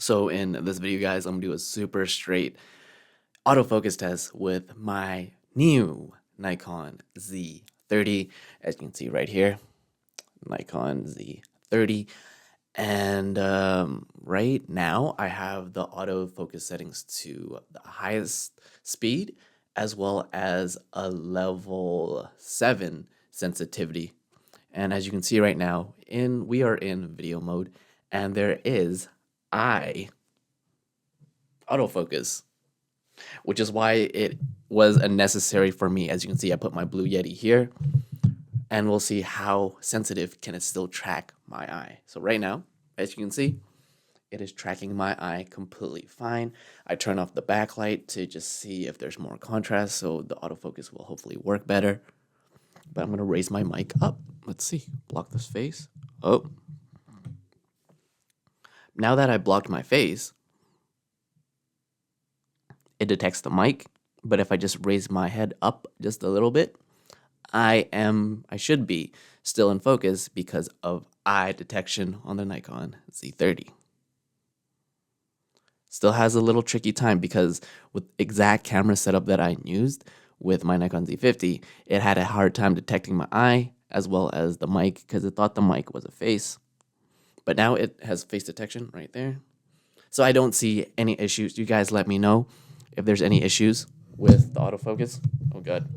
So in this video, guys, I'm gonna do a super straight autofocus test with my new Nikon Z30. As you can see right here, Nikon Z30. And right now I have the autofocus settings to the highest speed as well as a level 7 sensitivity. And as you can see right now, we are in video mode, and there is eye autofocus, which is why it was unnecessary for me. As you can see, I put my Blue Yeti here, and we'll see how sensitive can it still track my eye. So right now, as you can see, it is tracking my eye completely fine. I turn off the backlight to just see if there's more contrast, so the autofocus will hopefully work better. But I'm gonna raise my mic up. Let's see, block this face. Oh, now that I blocked my face, it detects the mic, but if I just raise my head up just a little bit, I should be still in focus because of eye detection on the Nikon Z30. Still has a little tricky time because with exact camera setup that I used with my Nikon Z50, it had a hard time detecting my eye as well as the mic because it thought the mic was a face. But now it has face detection right there. So I don't see any issues. You guys let me know if there's any issues with the autofocus. Oh god.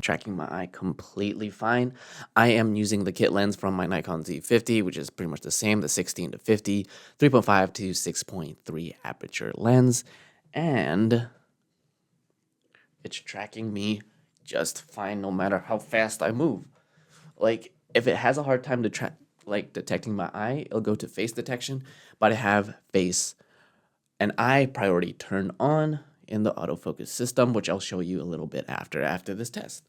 Tracking my eye completely fine. I am using the kit lens from my Nikon Z50, which is pretty much the same, the 16 to 50, 3.5 to 6.3 aperture lens, and it's tracking me just fine no matter how fast I move. Like, if it has a hard time to detecting my eye, it'll go to face detection, but I have face and eye priority turned on in the autofocus system, which I'll show you a little bit after this test.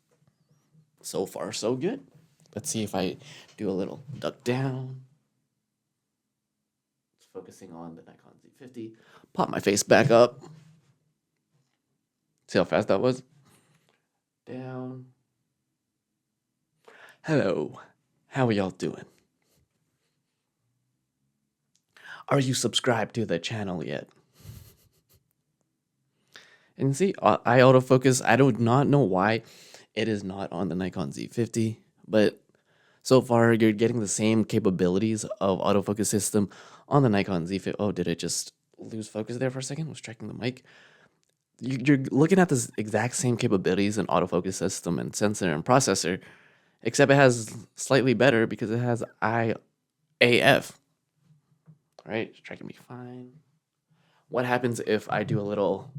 So far, so good. Let's see if I do a little duck down. It's focusing on the Nikon Z50. Pop my face back up. See how fast that was? Down. Hello. How are y'all doing? Are you subscribed to the channel yet? And see, eye autofocus, I do not know why it is not on the Nikon Z50, but so far you're getting the same capabilities of autofocus system on the Nikon Z50. Oh, did it just lose focus there for a second? I was tracking the mic. You're looking at the exact same capabilities in autofocus system and sensor and processor, except it has slightly better because it has IAF. All right, it's tracking me fine. What happens if I do a little...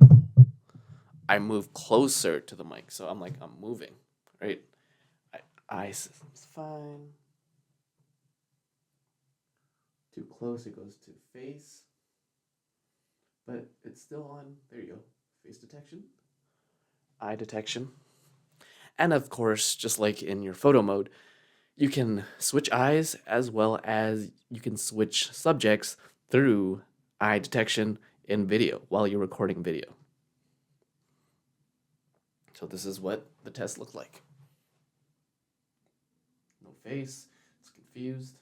I move closer to the mic, so I'm moving, right? Eye system's fine. Too close, it goes to face. But it's still on, there you go, face detection, eye detection. And of course, just like in your photo mode, you can switch eyes as well as you can switch subjects through eye detection in video while you're recording video. So this is what the test looked like. No face, it's confused.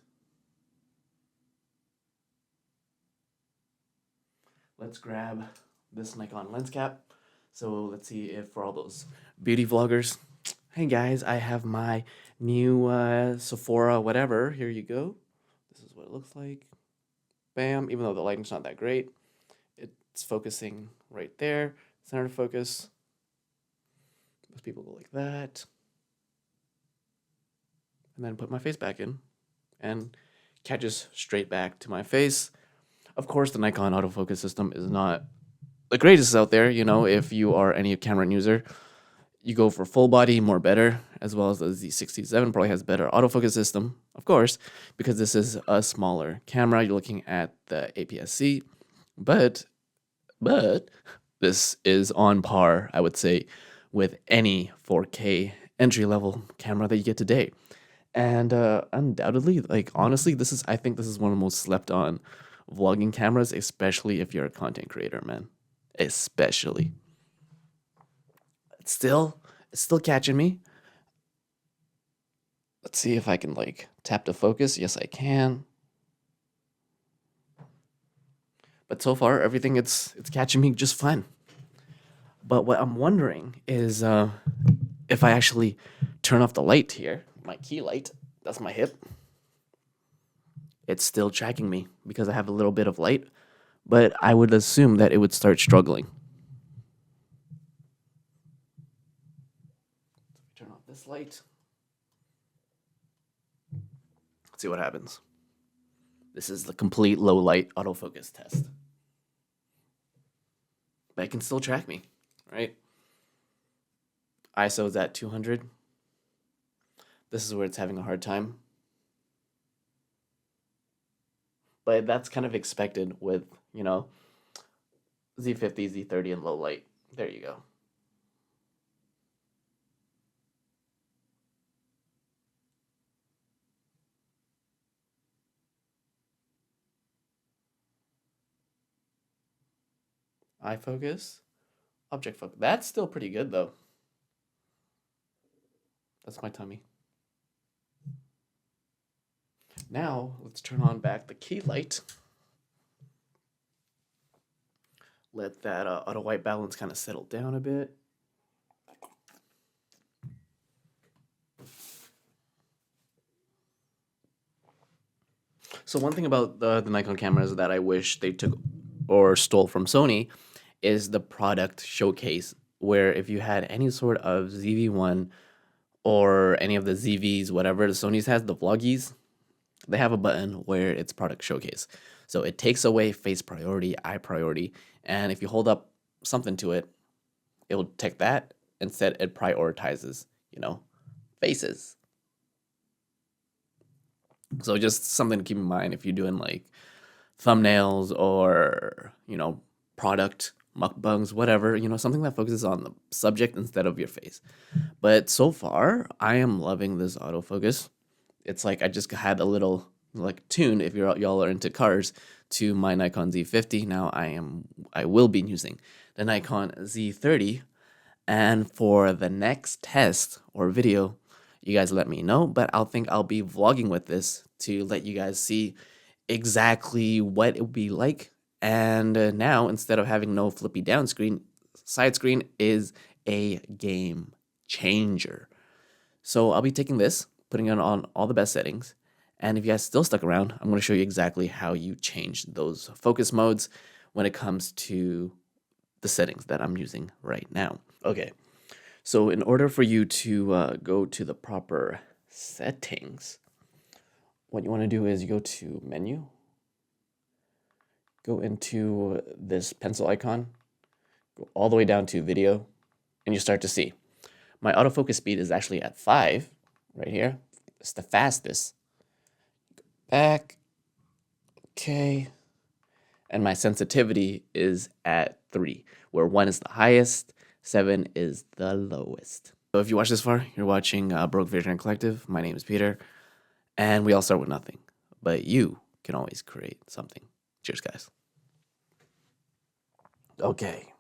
Let's grab this Nikon lens cap. So let's see if for all those beauty vloggers, hey guys, I have my new Sephora whatever, here you go. This is what it looks like. Bam, even though the lighting's not that great, it's focusing right there, center of focus. Most people go like that. And then put my face back in and catches straight back to my face. Of course, the Nikon autofocus system is not the greatest out there. You know, if you are any camera user, you go for full body, more better, as well as the Z67 probably has better autofocus system, of course, because this is a smaller camera. You're looking at the APS-C, but this is on par, I would say, with any 4K entry-level camera that you get today. And undoubtedly, like, honestly, I think this is one of the most slept on vlogging cameras, especially if you're a content creator, man. Especially. It's still catching me. Let's see if I can, like, tap to focus. Yes, I can. But so far, everything it's catching me just fine. But what I'm wondering is if I actually turn off the light here, my key light, that's my hip, it's still tracking me because I have a little bit of light, but I would assume that it would start struggling. Turn off this light. Let's see what happens. This is the complete low light autofocus test. But it can still track me, right? ISO is at 200. This is where it's having a hard time. But that's kind of expected with, Z50, Z30, and low light. There you go. Eye focus, object focus. That's still pretty good though. That's my tummy. Now let's turn on back the key light. Let that auto white balance kind of settle down a bit. So one thing about the Nikon cameras that I wish they took or stole from Sony is the product showcase, where if you had any sort of ZV-1 or any of the ZVs, whatever the Sony's has, the Vloggies, they have a button where it's product showcase. So it takes away face priority, eye priority, and if you hold up something to it, it will take that. Instead, it prioritizes, faces. So just something to keep in mind if you're doing like thumbnails or, product mukbangs, whatever, something that focuses on the subject instead of your face. But so far, I am loving this autofocus. It's like I just had a little like tune, if y'all are into cars, to my Nikon Z50. Now I will be using the Nikon Z30. And for the next test or video, you guys let me know, but I'll be vlogging with this to let you guys see exactly what it would be like. And now, instead of having no flippy down screen, side screen is a game changer. So I'll be taking this, putting it on all the best settings, and if you guys still stuck around, I'm going to show you exactly how you change those focus modes when it comes to the settings that I'm using right now. Okay, so in order for you to go to the proper settings, what you want to do is you go to menu, go into this pencil icon, go all the way down to video, and you start to see my autofocus speed is actually at 5 right here. It's the fastest. Go back, okay, and my sensitivity is at 3, where 1 is the highest, 7 is the lowest. So if you watch this far, you're watching Broke Visionary Collective. My name is Peter, and we all start with nothing, but you can always create something. Cheers, guys. Okay.